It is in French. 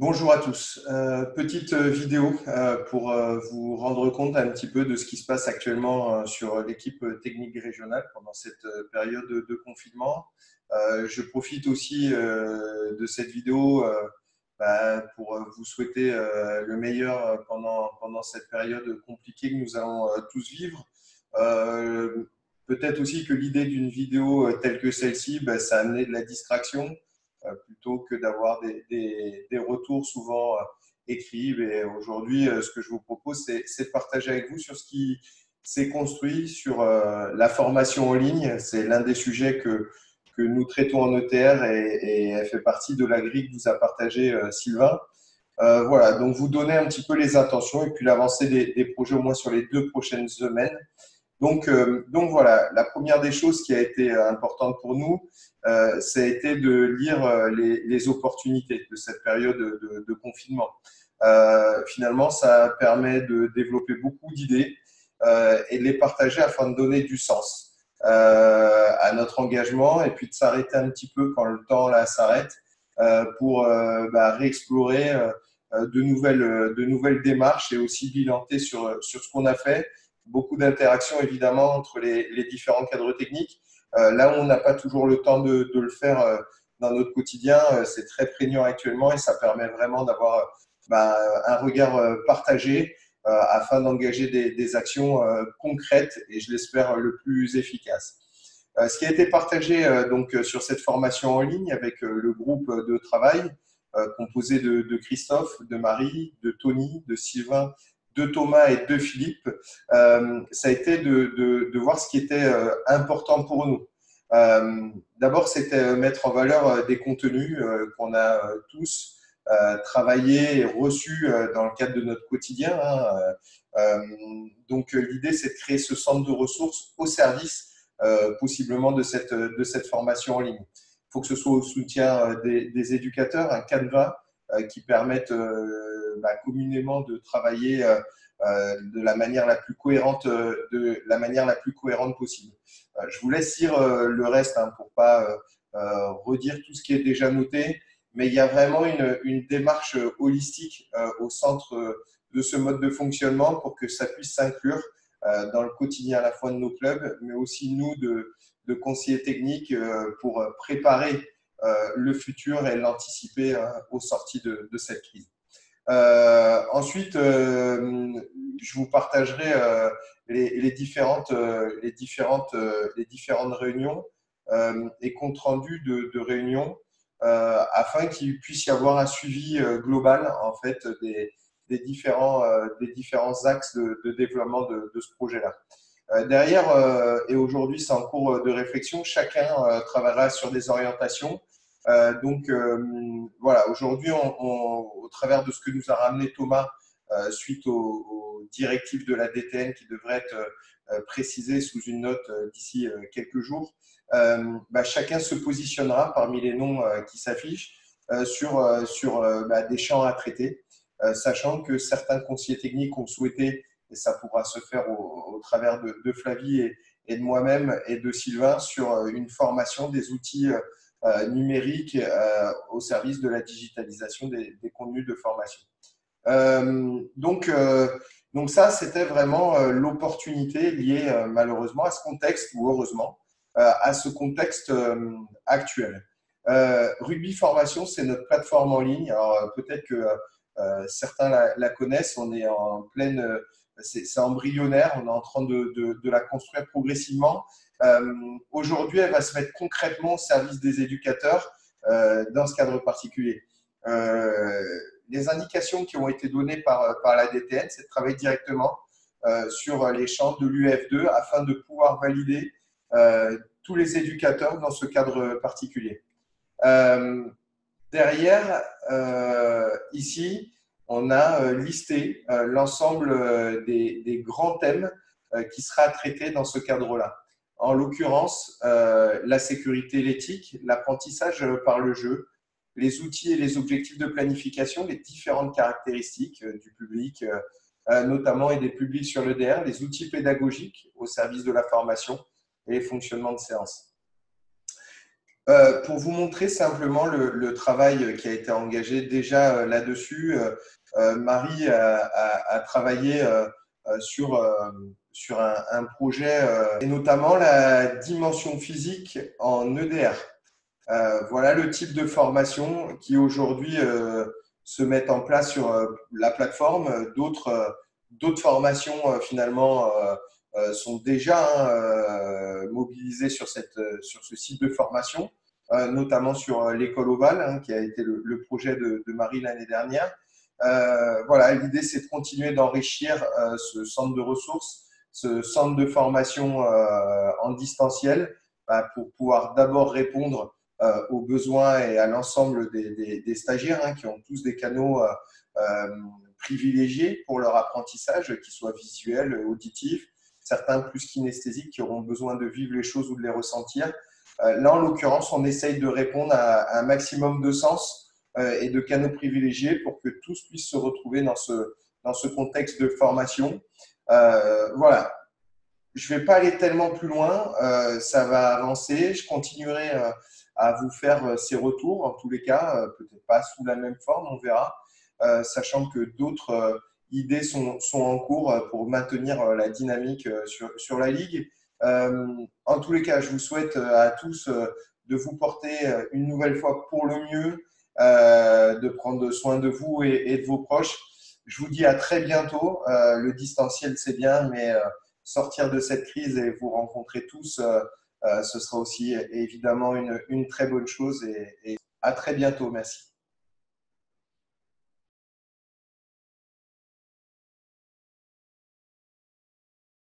Bonjour à tous. Petite vidéo pour vous rendre compte un petit peu de ce qui se passe actuellement sur l'équipe technique régionale pendant cette période de confinement. Je profite aussi de cette vidéo pour vous souhaiter le meilleur pendant cette période compliquée que nous allons tous vivre. Euh, Peut-être aussi que l'idée d'une vidéo telle que celle-ci, ça a amené de la distraction plutôt que d'avoir des retours souvent écrits. Et aujourd'hui, ce que je vous propose, c'est de partager avec vous sur ce qui s'est construit sur la formation en ligne. C'est l'un des sujets que nous traitons en ETR et elle fait partie de la grille que vous a partagé Sylvain. Voilà, donc vous donner un petit peu les intentions et puis l'avancée des projets au moins sur les 2 prochaines semaines. Donc voilà, la première des choses qui a été importante pour nous, ça a été de lire les opportunités de cette période de confinement. Finalement, ça permet de développer beaucoup d'idées et de les partager afin de donner du sens à notre engagement et puis de s'arrêter un petit peu quand le temps là s'arrête pour réexplorer de nouvelles démarches et aussi bilanter sur ce qu'on a fait. Beaucoup d'interactions évidemment entre les différents cadres techniques. Là où on n'a pas toujours le temps de le faire dans notre quotidien, c'est très prégnant actuellement et ça permet vraiment d'avoir un regard partagé afin d'engager des actions concrètes et je l'espère le plus efficaces. Ce qui a été partagé donc sur cette formation en ligne avec le groupe de travail composé de Christophe, de Marie, de Tony, de Sylvain, de Thomas et de Philippe, ça a été de voir ce qui était important pour nous. D'abord, c'était mettre en valeur des contenus qu'on a tous travaillés et reçus dans le cadre de notre quotidien. Donc, l'idée, c'est de créer ce centre de ressources au service possiblement de cette formation en ligne. Il faut que ce soit au soutien des éducateurs, un canevas qui permette communément de travailler de la manière la plus cohérente possible. Je vous laisse lire le reste pour pas redire tout ce qui est déjà noté, mais il y a vraiment une démarche holistique au centre de ce mode de fonctionnement pour que ça puisse s'inclure dans le quotidien à la fois de nos clubs, mais aussi nous de conseillers techniques pour préparer le futur et l'anticiper aux sorties de cette crise. Ensuite, je vous partagerai les différentes réunions et comptes rendus de réunions afin qu'il puisse y avoir un suivi global en fait des différents axes de développement de ce projet-là. Derrière, et aujourd'hui c'est en cours de réflexion, chacun travaillera sur des orientations. Voilà, aujourd'hui, au travers de ce que nous a ramené Thomas suite aux directives de la DTN qui devraient être précisées sous une note d'ici quelques jours, chacun se positionnera parmi les noms qui s'affichent sur des champs à traiter, sachant que certains conseillers techniques ont souhaité, et ça pourra se faire au travers de Flavie et de moi-même et de Sylvain, sur une formation des outils numérique au service de la digitalisation des contenus de formation. Donc ça, c'était vraiment l'opportunité liée malheureusement à ce contexte, ou heureusement, à ce contexte actuel. Rugby Formation, c'est notre plateforme en ligne. Alors peut-être que certains la connaissent, on est en pleine… c'est embryonnaire, on est en train de la construire progressivement. Aujourd'hui, elle va se mettre concrètement au service des éducateurs dans ce cadre particulier. Les indications qui ont été données par la DTN, c'est de travailler directement sur les champs de l'UF2 afin de pouvoir valider tous les éducateurs dans ce cadre particulier. Derrière, ici, on a listé l'ensemble des grands thèmes qui sera traité dans ce cadre-là. En l'occurrence, la sécurité et l'éthique, l'apprentissage par le jeu, les outils et les objectifs de planification, les différentes caractéristiques du public, notamment et des publics sur l'EDR, les outils pédagogiques au service de la formation et les fonctionnements de séance. Pour vous montrer simplement le travail qui a été engagé déjà là-dessus, Marie a travaillé sur un projet et notamment la dimension physique en EDR. Voilà le type de formation qui aujourd'hui se mettent en place sur la plateforme. D'autres formations finalement sont déjà mobilisées sur ce site de formation, notamment sur l'école Oval, qui a été le projet de Marie l'année dernière. Voilà, l'idée c'est de continuer d'enrichir ce centre de ressources, ce centre de formation en distanciel, pour pouvoir d'abord répondre aux besoins et à l'ensemble des stagiaires qui ont tous des canaux privilégiés pour leur apprentissage, qu'ils soient visuels, auditifs, certains plus kinesthésiques qui auront besoin de vivre les choses ou de les ressentir. Là, en l'occurrence, on essaye de répondre à un maximum de sens et de canaux privilégiés pour que tous puissent se retrouver dans ce contexte de formation. Voilà, je ne vais pas aller tellement plus loin, ça va avancer. Je continuerai à vous faire ces retours, en tous les cas, peut-être pas sous la même forme, on verra, sachant que d'autres idées sont en cours pour maintenir la dynamique sur la Ligue. En tous les cas, je vous souhaite à tous de vous porter une nouvelle fois pour le mieux, de prendre soin de vous et de vos proches. Je vous dis à très bientôt. Le distanciel, c'est bien, mais sortir de cette crise et vous rencontrer tous, ce sera aussi évidemment une très bonne chose et à très bientôt. Merci.